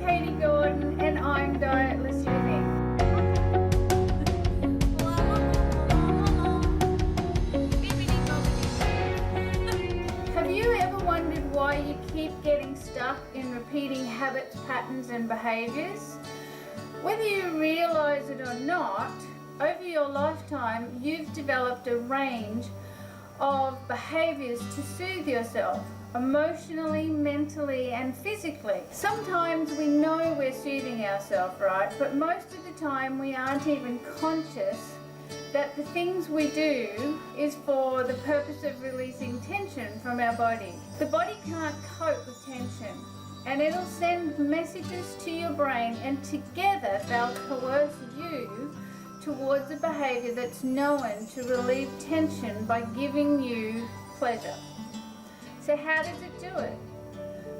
And I'm Dietless Living. Have you ever wondered why you keep getting stuck in repeating habits, patterns and behaviours? Whether you realise it or not, over your lifetime you've developed a range of behaviours to soothe yourself, emotionally, mentally and physically. Sometimes we know we're soothing ourselves, right? But most of the time we aren't even conscious that the things we do is for the purpose of releasing tension from our body. The body can't cope with tension, and it'll send messages to your brain, and together they'll coerce you towards a behaviour that's known to relieve tension by giving you pleasure. So how does it do it?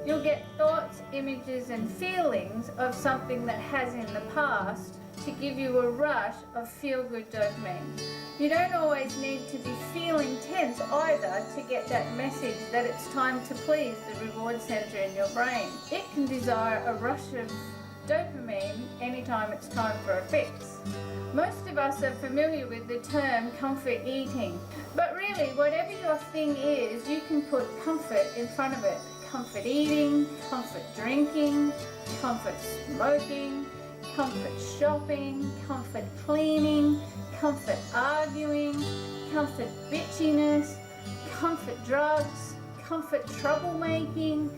You'll get thoughts, images and feelings of something that has in the past to give you a rush of feel-good dopamine. You don't always need to be feeling tense either to get that message that it's time to please the reward centre in your brain. It can desire a rush of dopamine anytime it's time for a fix. Most of us are familiar with the term comfort eating, but really whatever your thing is, you can put comfort in front of it. Comfort eating, comfort drinking, comfort smoking, comfort shopping, comfort cleaning, comfort arguing, comfort bitchiness, comfort drugs, comfort troublemaking,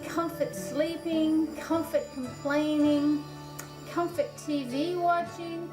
comfort sleeping, comfort complaining, comfort TV watching,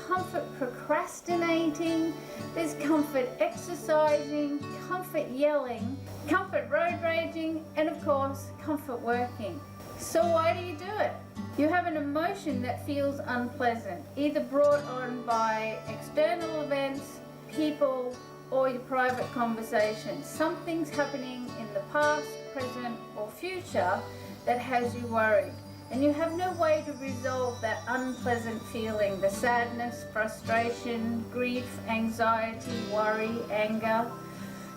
comfort procrastinating, there's comfort exercising, comfort yelling, comfort road raging, and of course, comfort working. So why do you do it? You have an emotion that feels unpleasant, either brought on by external events, people, or your private conversations. Something's happening in the past, present, or future that has you worried. And you have no way to resolve that unpleasant feeling, the sadness, frustration, grief, anxiety, worry, anger.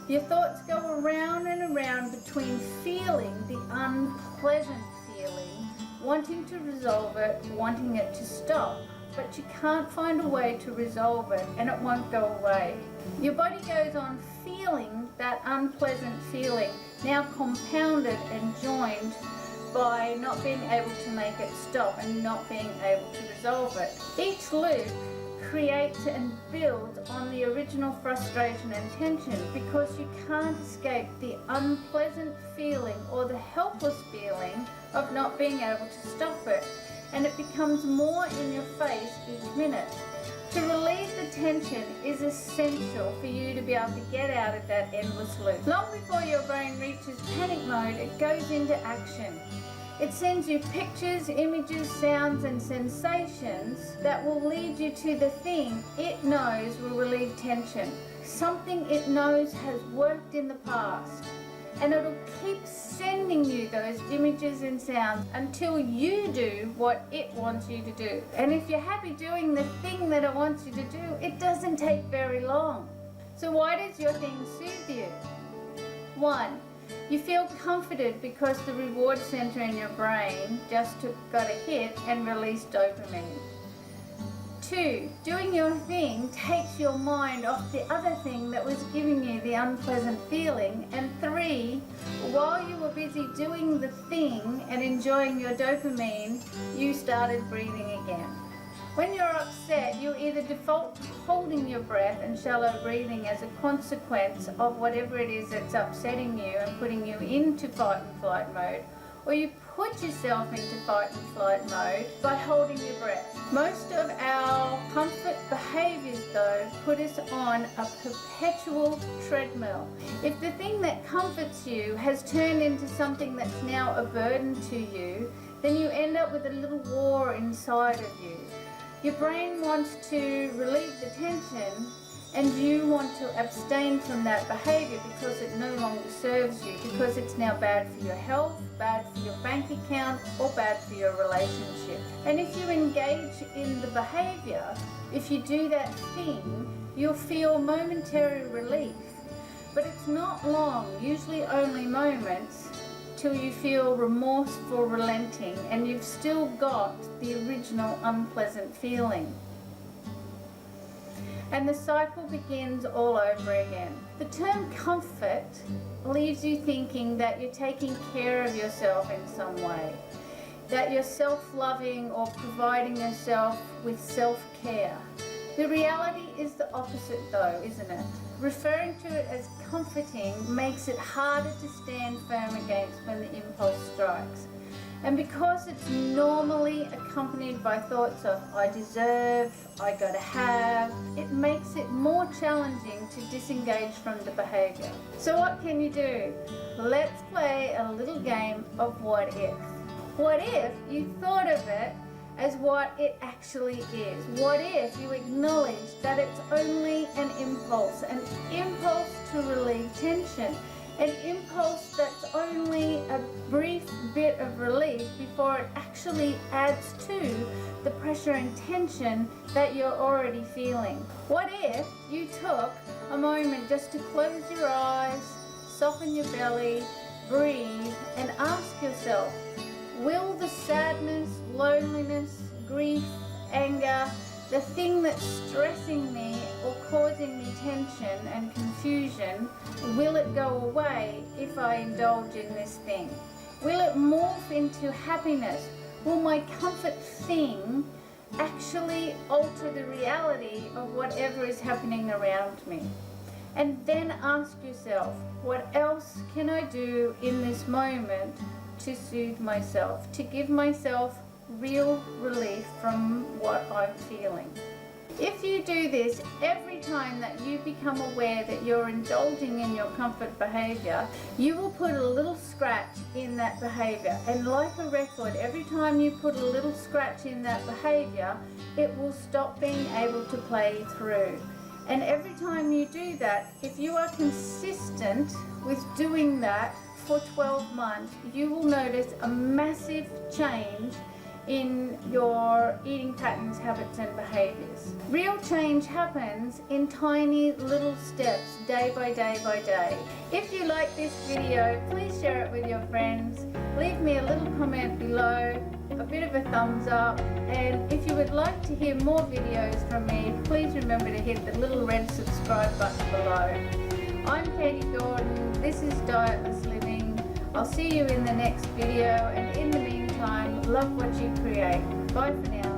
Your thoughts go around and around between feeling the unpleasant feeling, wanting to resolve it, wanting it to stop, but you can't find a way to resolve it and it won't go away. Your body goes on feeling that unpleasant feeling, now compounded and joined by not being able to make it stop and not being able to resolve it. Each loop creates and builds on the original frustration and tension because you can't escape the unpleasant feeling or the helpless feeling of not being able to stop it, and it becomes more in your face each minute. To relieve the tension is essential for you to be able to get out of that endless loop. Long before your brain reaches panic mode, it goes into action. It sends you pictures, images, sounds and sensations that will lead you to the thing it knows will relieve tension. Something it knows has worked in the past. And it'll keep sending you those images and sounds until you do what it wants you to do. And if you're happy doing the thing that it wants you to do, it doesn't take very long. So why does your thing soothe you? 1. You feel comforted because the reward centre in your brain just got a hit and released dopamine. 2. Doing your thing takes your mind off the other thing that was giving you the unpleasant feeling. And 3. While you were busy doing the thing and enjoying your dopamine, you started breathing again. When you're upset, you either default to holding your breath and shallow breathing as a consequence of whatever it is that's upsetting you and putting you into fight and flight mode, or you put yourself into fight and flight mode by holding your breath. Most of our comfort behaviours though put us on a perpetual treadmill. If the thing that comforts you has turned into something that's now a burden to you, then you end up with a little war inside of you. Your brain wants to relieve the tension and you want to abstain from that behaviour because it no longer serves you, because it's now bad for your health, bad for your bank account or bad for your relationship. And if you engage in the behaviour, if you do that thing, you'll feel momentary relief. But it's not long, usually only moments, until you feel remorse for relenting and you've still got the original unpleasant feeling. And the cycle begins all over again. The term comfort leaves you thinking that you're taking care of yourself in some way, that you're self-loving or providing yourself with self-care. The reality is the opposite though, isn't it? Referring to it as comforting makes it harder to stand firm against when the impulse strikes. And because it's normally accompanied by thoughts of I deserve, I gotta have, it makes it more challenging to disengage from the behaviour. So what can you do? Let's play a little game of what if. What if you thought of it as what it actually is? What if you acknowledge that it's only an impulse to relieve tension, an impulse that's only a brief bit of relief before it actually adds to the pressure and tension that you're already feeling? What if you took a moment just to close your eyes, soften your belly, breathe, and ask yourself, will the sadness, loneliness, grief, anger, the thing that's stressing me or causing me tension and confusion, will it go away if I indulge in this thing? Will it morph into happiness? Will my comfort thing actually alter the reality of whatever is happening around me? And then ask yourself, what else can I do in this moment to soothe myself, to give myself real relief from what I'm feeling? If you do this every time that you become aware that you're indulging in your comfort behaviour, you will put a little scratch in that behaviour. And like a record, every time you put a little scratch in that behaviour, it will stop being able to play through. And every time you do that, if you are consistent with doing that for 12 months, you will notice a massive change in your eating patterns, habits and behaviours. Real change happens in tiny little steps, day by day by day. If you like this video, please share it with your friends. Leave me a little comment below, a bit of a thumbs up, and if you would like to hear more videos from me, please remember to hit the little red subscribe button below. I'm Katie Gordon, this is Dietless Living. I'll see you in the next video, and in the meantime, love what you create. Bye for now.